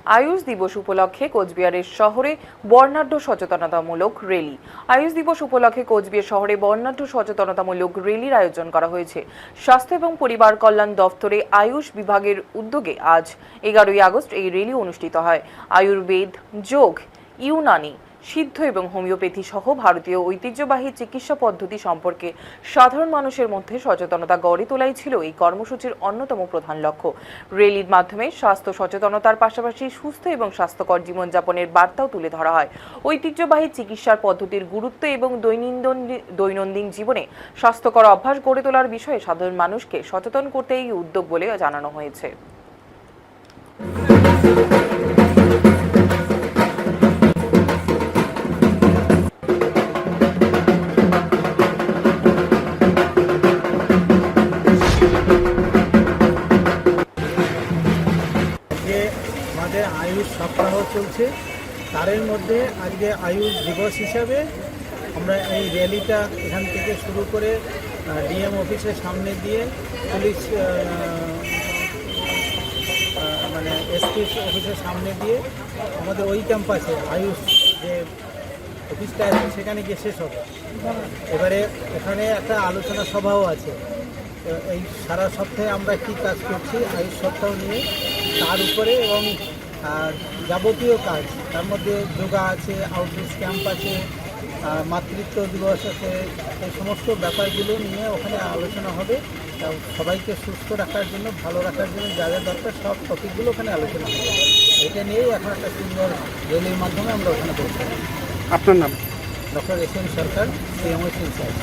আয়ুষ দিবস উপলক্ষে কোচবিহারের শহরে বর্ণাঢ্য সচেতনতামূলক র্যালি। আয়ুষ দিবস উপলক্ষে কোচবিহার শহরে বর্ণাঢ্য সচেতনতামূলক র্যালির আয়োজন করা হয়েছে। স্বাস্থ্য এবং পরিবার কল্যাণ দফতরে আয়ুষ বিভাগের উদ্যোগে আজ 11ই আগস্ট এই র্যালি অনুষ্ঠিত হয়। আয়ুর্বেদ, যোগ, ইউনানি, সিদ্ধ এবং হোমিওপ্যাথি সহ ভারতীয় ঐতিহ্যবাহী চিকিৎসা পদ্ধতি সম্পর্কে সাধারণ মানুষের মধ্যে সচেতনতা গড়ে তোলাই ছিল এই কর্মসূচির অন্যতম প্রধান লক্ষ্য। র্যালির মাধ্যমে স্বাস্থ্য সচেতনতার পাশাপাশি সুস্থ এবং স্বাস্থ্যকর জীবনযাপনের বার্তাও তুলে ধরা হয়। ঐতিহ্যবাহী চিকিৎসার পদ্ধতির গুরুত্ব এবং দৈনন্দিন জীবনে স্বাস্থ্যকর অভ্যাস গড়ে তোলার বিষয়ে সাধারণ মানুষকে সচেতন করতে এই উদ্যোগ বলে জানানো হয়েছে। আমাদের আয়ুষ সপ্তাহ চলছে, তার মধ্যে আজকে আয়ুষ দিবস হিসাবে আমরা এই র্যালিটা এখান থেকে শুরু করে ডিএম অফিসের সামনে দিয়ে পুলিশ মানে এসপি অফিসের সামনে দিয়ে আমাদের ওই ক্যাম্পাসে আয়ুষ যে অফিসটা আছে সেখানে গিয়ে শেষ হবে। এবারে এখানে একটা আলোচনা সভাও আছে। এই সারা সপ্তাহে আমরা কী কাজ করছি আয়ুষ সপ্তাহ নিয়ে, তার উপরে এবং যাবতীয় কাজ, তার মধ্যে যোগা আছে, আউটরিচ ক্যাম্প আছে, মাতৃত্ব দিবস আছে, এই সমস্ত ব্যাপারগুলো নিয়ে ওখানে আলোচনা হবে। সবাইকে সুস্থ রাখার জন্য, ভালো রাখার জন্য যা যা দরকার সব টপিকগুলো ওখানে আলোচনা হবে। এটা নিয়েই এখন একটা সুন্দর র্যালির মাধ্যমে আমরা ওখানে করতে। আপনার নাম? ডক্টর এস এম সরকার, সিএমও ইনচার্জ।